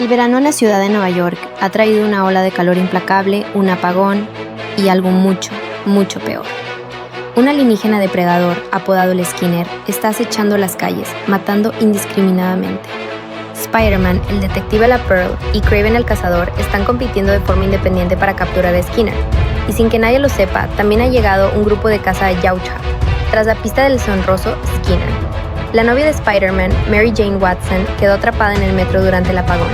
El verano en la ciudad de Nueva York ha traído una ola de calor implacable, un apagón y algo mucho, mucho peor. Un alienígena depredador, apodado el Skinner, está acechando las calles, matando indiscriminadamente. Spider-Man, el detective La Pearl y Kraven el cazador están compitiendo de forma independiente para capturar a Skinner. Y sin que nadie lo sepa, también ha llegado un grupo de caza de Yautja, tras la pista del deshonroso Skinner. La novia de Spider-Man, Mary Jane Watson, quedó atrapada en el metro durante el apagón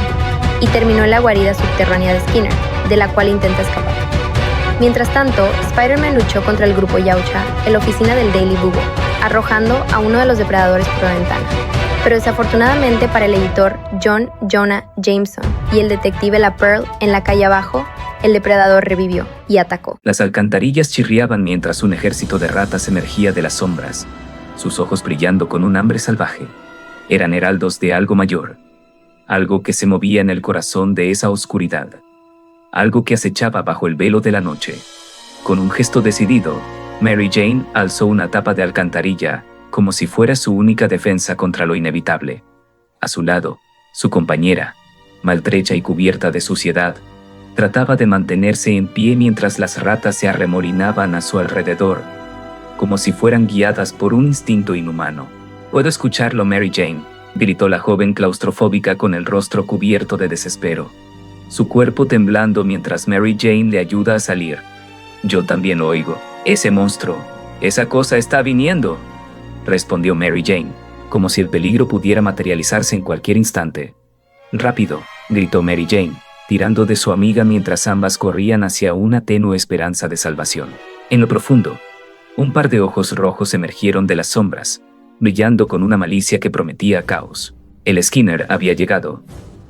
y terminó en la guarida subterránea de Skinner, de la cual intenta escapar. Mientras tanto, Spider-Man luchó contra el grupo Yautja en la oficina del Daily Bugle, arrojando a uno de los depredadores por la ventana. Pero desafortunadamente para el editor John Jonah Jameson y el detective La Pearl en la calle abajo, el depredador revivió y atacó. Las alcantarillas chirriaban mientras un ejército de ratas emergía de las sombras, sus ojos brillando con un hambre salvaje. Eran heraldos de algo mayor, algo que se movía en el corazón de esa oscuridad, algo que acechaba bajo el velo de la noche. Con un gesto decidido, Mary Jane alzó una tapa de alcantarilla, como si fuera su única defensa contra lo inevitable. A su lado, su compañera, maltrecha y cubierta de suciedad, trataba de mantenerse en pie mientras las ratas se arremolinaban a su alrededor, como si fueran guiadas por un instinto inhumano. «Puedo escucharlo, Mary Jane», gritó la joven claustrofóbica con el rostro cubierto de desespero, su cuerpo temblando mientras Mary Jane le ayuda a salir. «Yo también lo oigo. Ese monstruo, esa cosa está viniendo», respondió Mary Jane, como si el peligro pudiera materializarse en cualquier instante. «Rápido», gritó Mary Jane, tirando de su amiga mientras ambas corrían hacia una tenue esperanza de salvación. En lo profundo, un par de ojos rojos emergieron de las sombras, brillando con una malicia que prometía caos. El Skinner había llegado,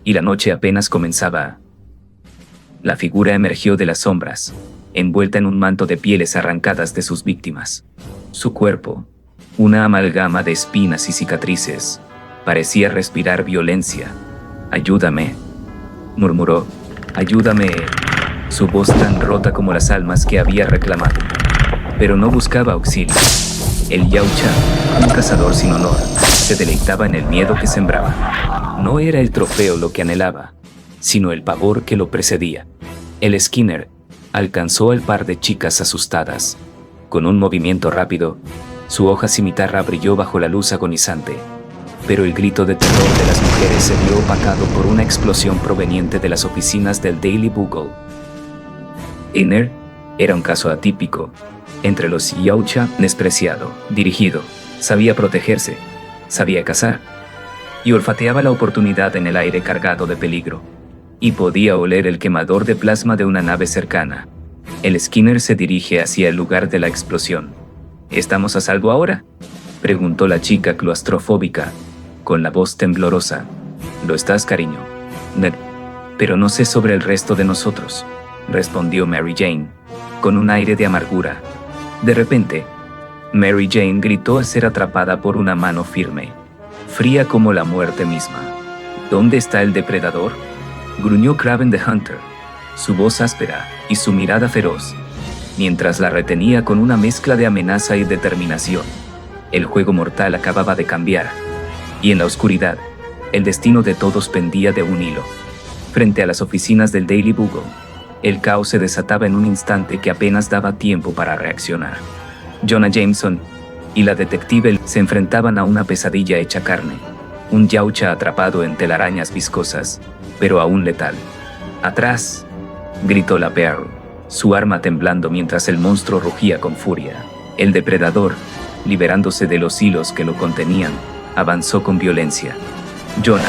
y la noche apenas comenzaba. La figura emergió de las sombras, envuelta en un manto de pieles arrancadas de sus víctimas. Su cuerpo, una amalgama de espinas y cicatrices, parecía respirar violencia. «Ayúdame», murmuró. «Ayúdame». Su voz tan rota como las almas que había reclamado. Pero no buscaba auxilio. El Yautja, un cazador sin honor, se deleitaba en el miedo que sembraba. No era el trofeo lo que anhelaba, sino el pavor que lo precedía. El Skinner alcanzó al par de chicas asustadas. Con un movimiento rápido, su hoja cimitarra brilló bajo la luz agonizante, pero el grito de terror de las mujeres se vio opacado por una explosión proveniente de las oficinas del Daily Bugle. Skinner era un caso atípico. Entre los Yautja, despreciado, dirigido, sabía protegerse, sabía cazar, y olfateaba la oportunidad en el aire cargado de peligro, y podía oler el quemador de plasma de una nave cercana. El Skinner se dirige hacia el lugar de la explosión. «¿Estamos a salvo ahora?», preguntó la chica claustrofóbica, con la voz temblorosa. «Lo estás, cariño». «Pero no sé sobre el resto de nosotros», respondió Mary Jane, con un aire de amargura. De repente, Mary Jane gritó al ser atrapada por una mano firme, fría como la muerte misma. «¿Dónde está el depredador?», gruñó Kraven the Hunter, su voz áspera y su mirada feroz, mientras la retenía con una mezcla de amenaza y determinación. El juego mortal acababa de cambiar, y en la oscuridad, el destino de todos pendía de un hilo. Frente a las oficinas del Daily Bugle, el caos se desataba en un instante que apenas daba tiempo para reaccionar. Jonah Jameson y la detective se enfrentaban a una pesadilla hecha carne, un Yautja atrapado en telarañas viscosas, pero aún letal. «¡Atrás!», gritó La Pearl, su arma temblando mientras el monstruo rugía con furia. El depredador, liberándose de los hilos que lo contenían, avanzó con violencia. Jonah,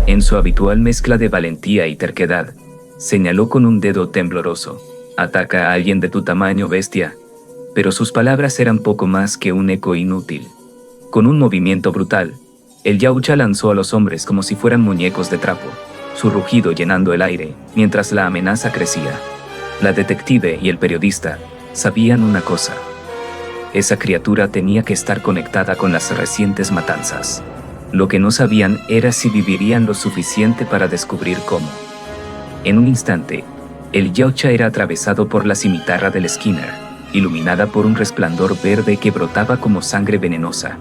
en su habitual mezcla de valentía y terquedad, señaló con un dedo tembloroso: «Ataca a alguien de tu tamaño, bestia». Pero sus palabras eran poco más que un eco inútil. Con un movimiento brutal, el Yautja lanzó a los hombres como si fueran muñecos de trapo, su rugido llenando el aire mientras la amenaza crecía. La detective y el periodista sabían una cosa: esa criatura tenía que estar conectada con las recientes matanzas. Lo que no sabían era si vivirían lo suficiente para descubrir cómo. En un instante, el Yautja era atravesado por la cimitarra del Skinner, iluminada por un resplandor verde que brotaba como sangre venenosa.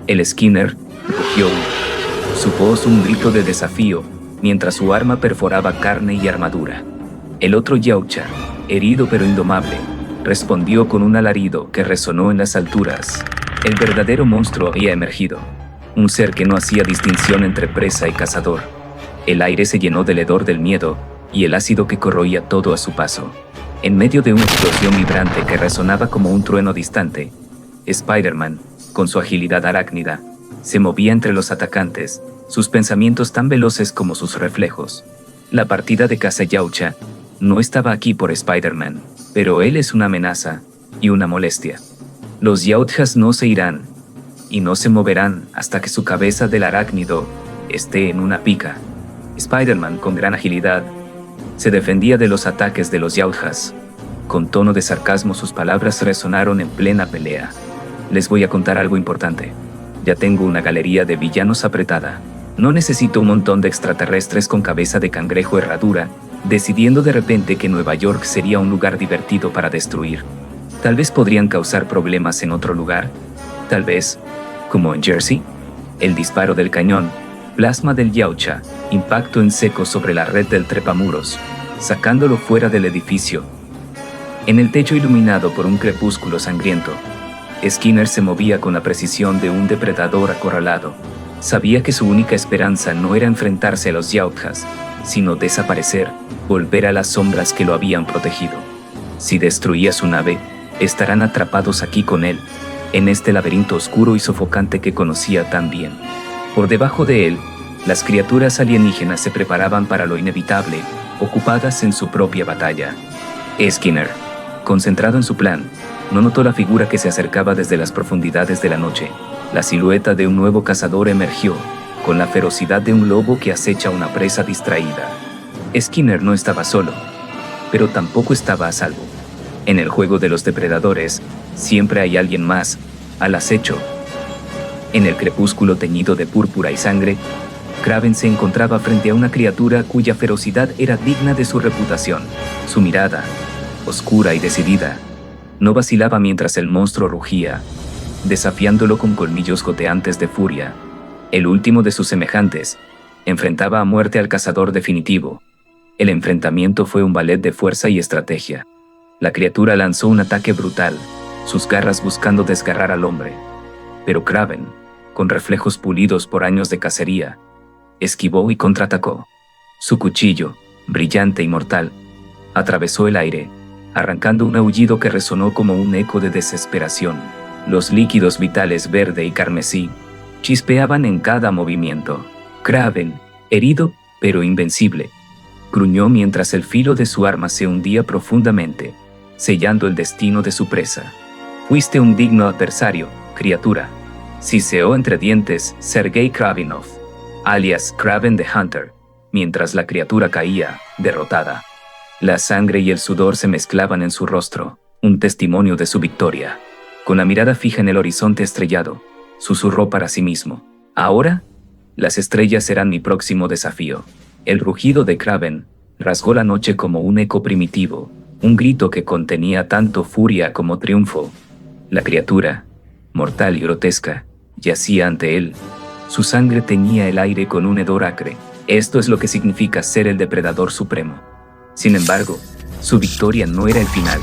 El Skinner rugió, su voz un grito de desafío, mientras su arma perforaba carne y armadura. El otro Yautja, herido pero indomable, respondió con un alarido que resonó en las alturas. El verdadero monstruo había emergido, un ser que no hacía distinción entre presa y cazador. El aire se llenó del hedor del miedo y el ácido que corroía todo a su paso. En medio de una explosión vibrante que resonaba como un trueno distante, Spider-Man, con su agilidad arácnida, se movía entre los atacantes, sus pensamientos tan veloces como sus reflejos. La partida de caza Yautja no estaba aquí por Spider-Man, pero él es una amenaza y una molestia. Los Yautjas no se irán y no se moverán hasta que su cabeza del arácnido esté en una pica. Spider-Man, con gran agilidad, se defendía de los ataques de los Yautjas. Con tono de sarcasmo sus palabras resonaron en plena pelea. Les voy a contar algo importante. Ya tengo una galería de villanos apretada. No necesito un montón de extraterrestres con cabeza de cangrejo herradura, decidiendo de repente que Nueva York sería un lugar divertido para destruir. Tal vez podrían causar problemas en otro lugar. Tal vez, como en Jersey, el disparo del cañón, plasma del Yautja, impacto en seco sobre la red del trepamuros, sacándolo fuera del edificio. En el techo iluminado por un crepúsculo sangriento, Skinner se movía con la precisión de un depredador acorralado. Sabía que su única esperanza no era enfrentarse a los Yautjas, sino desaparecer, volver a las sombras que lo habían protegido. Si destruía su nave, estarán atrapados aquí con él, en este laberinto oscuro y sofocante que conocía tan bien. Por debajo de él, las criaturas alienígenas se preparaban para lo inevitable, ocupadas en su propia batalla. Skinner, concentrado en su plan, no notó la figura que se acercaba desde las profundidades de la noche. La silueta de un nuevo cazador emergió, con la ferocidad de un lobo que acecha una presa distraída. Skinner no estaba solo, pero tampoco estaba a salvo. En el juego de los depredadores, siempre hay alguien más, al acecho. En el crepúsculo teñido de púrpura y sangre, Kraven se encontraba frente a una criatura cuya ferocidad era digna de su reputación. Su mirada, oscura y decidida, no vacilaba mientras el monstruo rugía, desafiándolo con colmillos goteantes de furia. El último de sus semejantes enfrentaba a muerte al cazador definitivo. El enfrentamiento fue un ballet de fuerza y estrategia. La criatura lanzó un ataque brutal, sus garras buscando desgarrar al hombre. Pero Kraven, con reflejos pulidos por años de cacería, esquivó y contraatacó. Su cuchillo, brillante y mortal, atravesó el aire, arrancando un aullido que resonó como un eco de desesperación. Los líquidos vitales verde y carmesí chispeaban en cada movimiento. Kraven, herido pero invencible, gruñó mientras el filo de su arma se hundía profundamente, sellando el destino de su presa. Fuiste un digno adversario, criatura, siseó entre dientes Sergei Kravinov, alias Kraven the Hunter, mientras la criatura caía, derrotada. La sangre y el sudor se mezclaban en su rostro, un testimonio de su victoria. Con la mirada fija en el horizonte estrellado, susurró para sí mismo: ahora, las estrellas serán mi próximo desafío. El rugido de Kraven rasgó la noche como un eco primitivo, un grito que contenía tanto furia como triunfo. La criatura, mortal y grotesca, yacía ante él. Su sangre teñía el aire con un hedor acre. Esto es lo que significa ser el depredador supremo. Sin embargo, su victoria no era el final.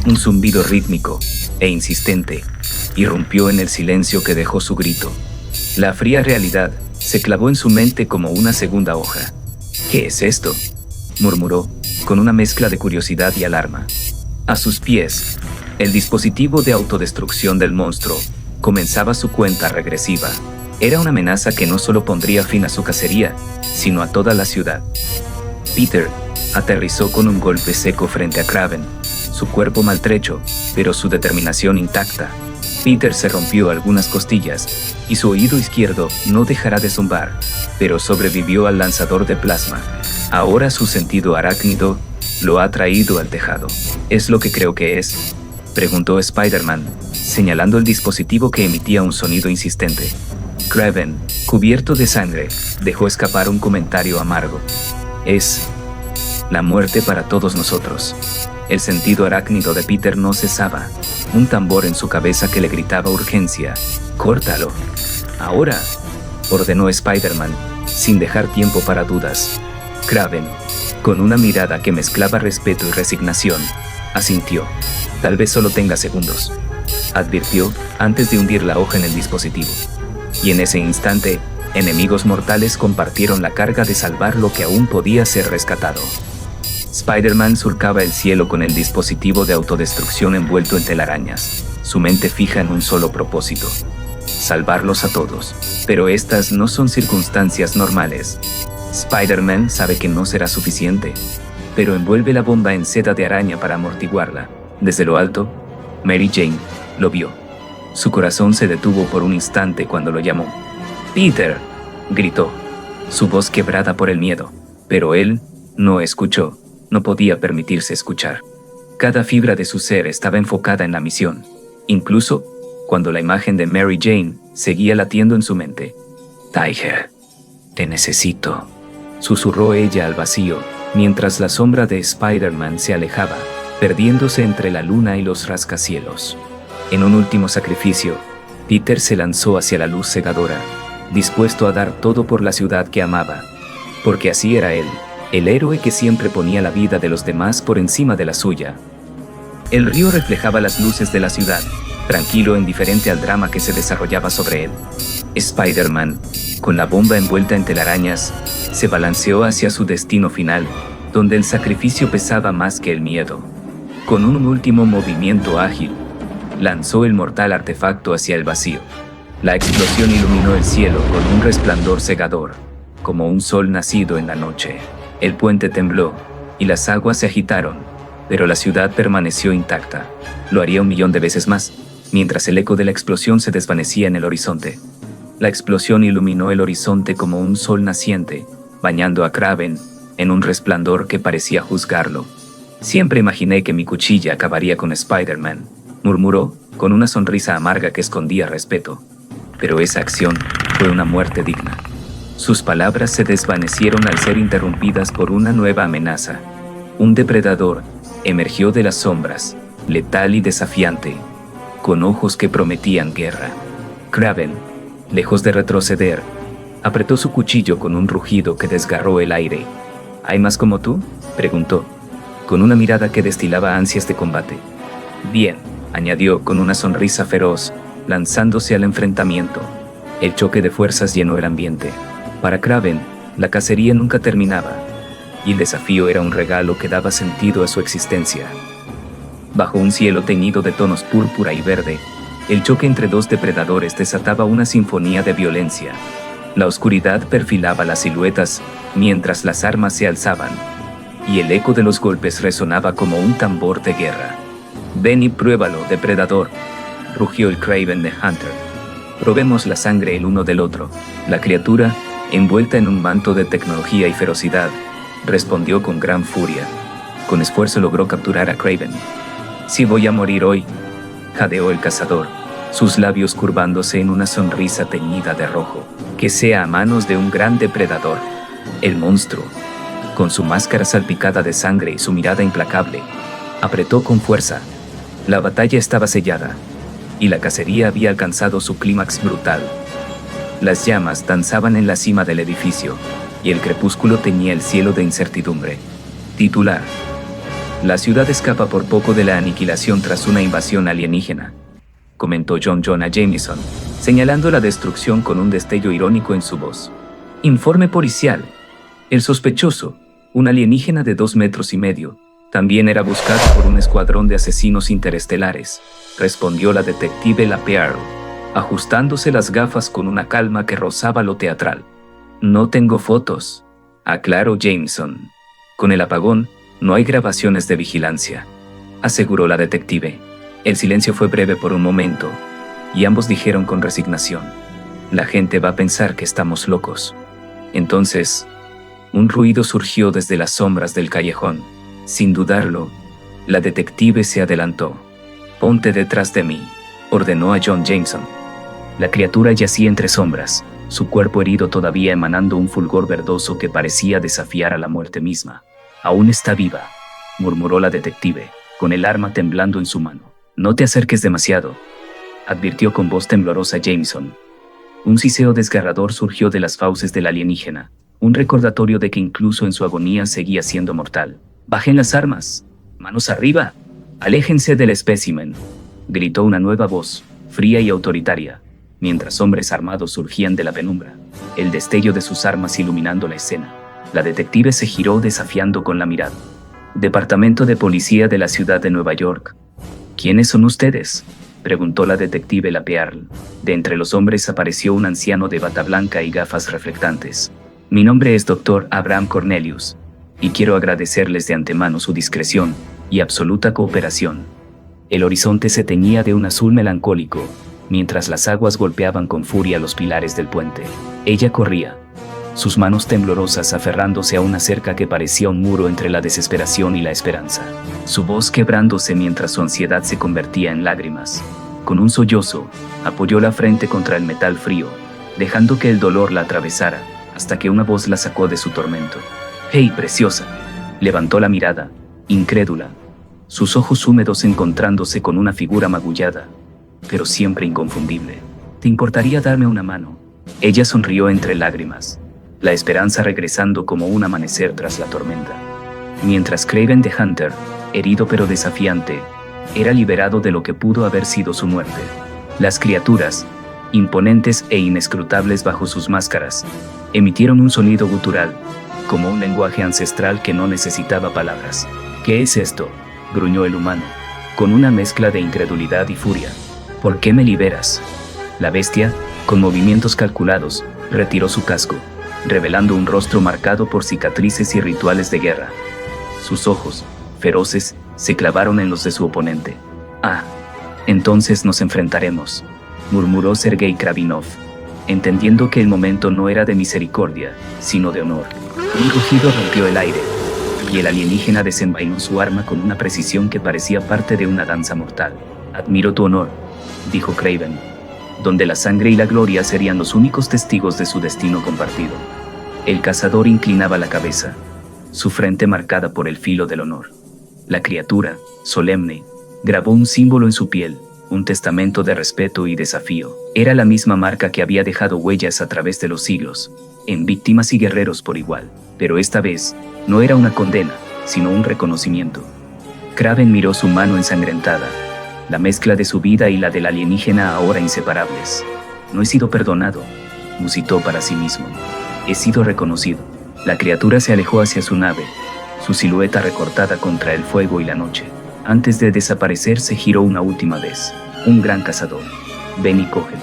Un zumbido rítmico e insistente irrumpió en el silencio que dejó su grito. La fría realidad se clavó en su mente como una segunda hoja. ¿Qué es esto?, murmuró, con una mezcla de curiosidad y alarma. A sus pies, el dispositivo de autodestrucción del monstruo comenzaba su cuenta regresiva. Era una amenaza que no solo pondría fin a su cacería, sino a toda la ciudad. Peter aterrizó con un golpe seco frente a Kraven, su cuerpo maltrecho, pero su determinación intacta. Peter se rompió algunas costillas, y su oído izquierdo no dejará de zumbar, pero sobrevivió al lanzador de plasma. Ahora su sentido arácnido lo ha traído al tejado. ¿Es lo que creo que es?, preguntó Spider-Man, señalando el dispositivo que emitía un sonido insistente. Kraven, cubierto de sangre, dejó escapar un comentario amargo. Es la muerte para todos nosotros. El sentido arácnido de Peter no cesaba, un tambor en su cabeza que le gritaba urgencia. «¡Córtalo! ¡Ahora!», ordenó Spider-Man, sin dejar tiempo para dudas. Kraven, con una mirada que mezclaba respeto y resignación, asintió. Tal vez solo tenga segundos, advirtió antes de hundir la hoja en el dispositivo. Y en ese instante, enemigos mortales compartieron la carga de salvar lo que aún podía ser rescatado. Spider-Man surcaba el cielo con el dispositivo de autodestrucción envuelto en telarañas, su mente fija en un solo propósito: salvarlos a todos. Pero estas no son circunstancias normales. Spider-Man sabe que no será suficiente, pero envuelve la bomba en seda de araña para amortiguarla. Desde lo alto, Mary Jane lo vio. Su corazón se detuvo por un instante cuando lo llamó. «¡Peter!», gritó, su voz quebrada por el miedo. Pero él no escuchó, no podía permitirse escuchar. Cada fibra de su ser estaba enfocada en la misión, incluso cuando la imagen de Mary Jane seguía latiendo en su mente. «Tiger, te necesito», susurró ella al vacío, mientras la sombra de Spider-Man se alejaba, perdiéndose entre la luna y los rascacielos. En un último sacrificio, Peter se lanzó hacia la luz cegadora, dispuesto a dar todo por la ciudad que amaba, porque así era él, el héroe que siempre ponía la vida de los demás por encima de la suya. El río reflejaba las luces de la ciudad, tranquilo e indiferente al drama que se desarrollaba sobre él. Spider-Man, con la bomba envuelta en telarañas, se balanceó hacia su destino final, donde el sacrificio pesaba más que el miedo. Con un último movimiento ágil, lanzó el mortal artefacto hacia el vacío. La explosión iluminó el cielo con un resplandor cegador, como un sol nacido en la noche. El puente tembló, y las aguas se agitaron, pero la ciudad permaneció intacta. Lo haría 1.000.000 de veces más, mientras el eco de la explosión se desvanecía en el horizonte. La explosión iluminó el horizonte como un sol naciente, bañando a Kraven en un resplandor que parecía juzgarlo. «Siempre imaginé que mi cuchilla acabaría con Spider-Man», murmuró, con una sonrisa amarga que escondía respeto. Pero esa acción fue una muerte digna. Sus palabras se desvanecieron al ser interrumpidas por una nueva amenaza. Un depredador emergió de las sombras, letal y desafiante, con ojos que prometían guerra. Kraven, lejos de retroceder, apretó su cuchillo con un rugido que desgarró el aire. «¿Hay más como tú?», preguntó, con una mirada que destilaba ansias de combate. «Bien», añadió con una sonrisa feroz, lanzándose al enfrentamiento. El choque de fuerzas llenó el ambiente. Para Kraven, la cacería nunca terminaba, y el desafío era un regalo que daba sentido a su existencia. Bajo un cielo teñido de tonos púrpura y verde, el choque entre dos depredadores desataba una sinfonía de violencia. La oscuridad perfilaba las siluetas mientras las armas se alzaban, y el eco de los golpes resonaba como un tambor de guerra. «Ven y pruébalo, depredador», rugió el Kraven de Hunter. «Probemos la sangre el uno del otro». La criatura, envuelta en un manto de tecnología y ferocidad, respondió con gran furia. Con esfuerzo logró capturar a Kraven. «Si voy a morir hoy», jadeó el cazador, sus labios curvándose en una sonrisa teñida de rojo. «Que sea a manos de un gran depredador». El monstruo, con su máscara salpicada de sangre y su mirada implacable, apretó con fuerza. La batalla estaba sellada, y la cacería había alcanzado su clímax brutal. Las llamas danzaban en la cima del edificio, y el crepúsculo teñía el cielo de incertidumbre. Titular: «La ciudad escapa por poco de la aniquilación tras una invasión alienígena», comentó John Jonah Jameson, señalando la destrucción con un destello irónico en su voz. «Informe policial. El sospechoso, un alienígena de 2,5 metros, también era buscado por un escuadrón de asesinos interestelares», respondió la detective LaPierre, ajustándose las gafas con una calma que rozaba lo teatral. «No tengo fotos», aclaró Jameson. «Con el apagón, no hay grabaciones de vigilancia», aseguró la detective. El silencio fue breve por un momento, y ambos dijeron con resignación: «La gente va a pensar que estamos locos». Entonces, un ruido surgió desde las sombras del callejón. Sin dudarlo, la detective se adelantó. «Ponte detrás de mí», ordenó a John Jameson. La criatura yacía entre sombras, su cuerpo herido todavía emanando un fulgor verdoso que parecía desafiar a la muerte misma. «Aún está viva», murmuró la detective, con el arma temblando en su mano. «No te acerques demasiado», advirtió con voz temblorosa Jameson. Un siseo desgarrador surgió de las fauces del alienígena, un recordatorio de que incluso en su agonía seguía siendo mortal. «¡Bajen las armas! ¡Manos arriba! ¡Aléjense del espécimen!», gritó una nueva voz, fría y autoritaria, mientras hombres armados surgían de la penumbra, el destello de sus armas iluminando la escena. La detective se giró desafiando con la mirada. «Departamento de Policía de la Ciudad de Nueva York. ¿Quiénes son ustedes?», preguntó la detective LaPearl. De entre los hombres apareció un anciano de bata blanca y gafas reflectantes. «Mi nombre es Dr. Abraham Cornelius, y quiero agradecerles de antemano su discreción y absoluta cooperación». El horizonte se teñía de un azul melancólico, mientras las aguas golpeaban con furia los pilares del puente. Ella corría, sus manos temblorosas aferrándose a una cerca que parecía un muro entre la desesperación y la esperanza. Su voz quebrándose mientras su ansiedad se convertía en lágrimas. Con un sollozo, apoyó la frente contra el metal frío, dejando que el dolor la atravesara, hasta que una voz la sacó de su tormento. «¡Hey, preciosa!». Levantó la mirada, incrédula, sus ojos húmedos encontrándose con una figura magullada, pero siempre inconfundible. «¿Te importaría darme una mano?». Ella sonrió entre lágrimas, la esperanza regresando como un amanecer tras la tormenta. Mientras Kraven the Hunter, herido pero desafiante, era liberado de lo que pudo haber sido su muerte. Las criaturas, imponentes e inescrutables bajo sus máscaras, emitieron un sonido gutural, como un lenguaje ancestral que no necesitaba palabras. «¿Qué es esto?», gruñó el humano, con una mezcla de incredulidad y furia. «¿Por qué me liberas?». La bestia, con movimientos calculados, retiró su casco, revelando un rostro marcado por cicatrices y rituales de guerra. Sus ojos, feroces, se clavaron en los de su oponente. «Ah, entonces nos enfrentaremos», murmuró Sergei Kravinov, entendiendo que el momento no era de misericordia, sino de honor. Un rugido rompió el aire, y el alienígena desenvainó su arma con una precisión que parecía parte de una danza mortal. «Admiro tu honor», dijo Kraven, donde la sangre y la gloria serían los únicos testigos de su destino compartido. El cazador inclinaba la cabeza, su frente marcada por el filo del honor. La criatura, solemne, grabó un símbolo en su piel, un testamento de respeto y desafío. Era la misma marca que había dejado huellas a través de los siglos, en víctimas y guerreros por igual. Pero esta vez, no era una condena, sino un reconocimiento. Kraven miró su mano ensangrentada, la mezcla de su vida y la del alienígena ahora inseparables. «No he sido perdonado», musitó para sí mismo. «He sido reconocido». La criatura se alejó hacia su nave, su silueta recortada contra el fuego y la noche. Antes de desaparecer se giró una última vez. Un gran cazador. «Ven y cógelo».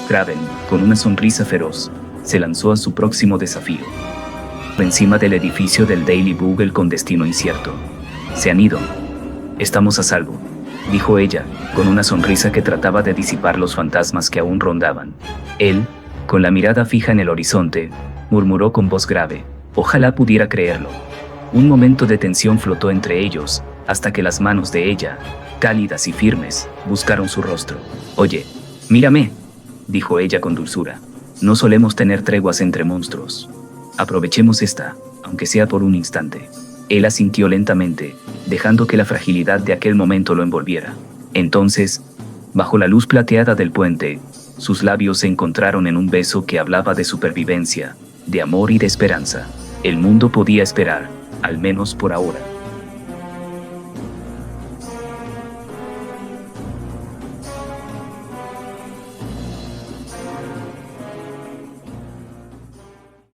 Kraven, con una sonrisa feroz, se lanzó a su próximo desafío. Por encima del edificio del Daily Bugle con destino incierto. «Se han ido. Estamos a salvo», dijo ella, con una sonrisa que trataba de disipar los fantasmas que aún rondaban. Él, con la mirada fija en el horizonte, murmuró con voz grave: «Ojalá pudiera creerlo». Un momento de tensión flotó entre ellos, hasta que las manos de ella, cálidas y firmes, buscaron su rostro. «Oye, mírame», dijo ella con dulzura. «No solemos tener treguas entre monstruos. Aprovechemos esta, aunque sea por un instante». Él asintió lentamente, dejando que la fragilidad de aquel momento lo envolviera. Entonces, bajo la luz plateada del puente, sus labios se encontraron en un beso que hablaba de supervivencia, de amor y de esperanza. El mundo podía esperar, al menos por ahora.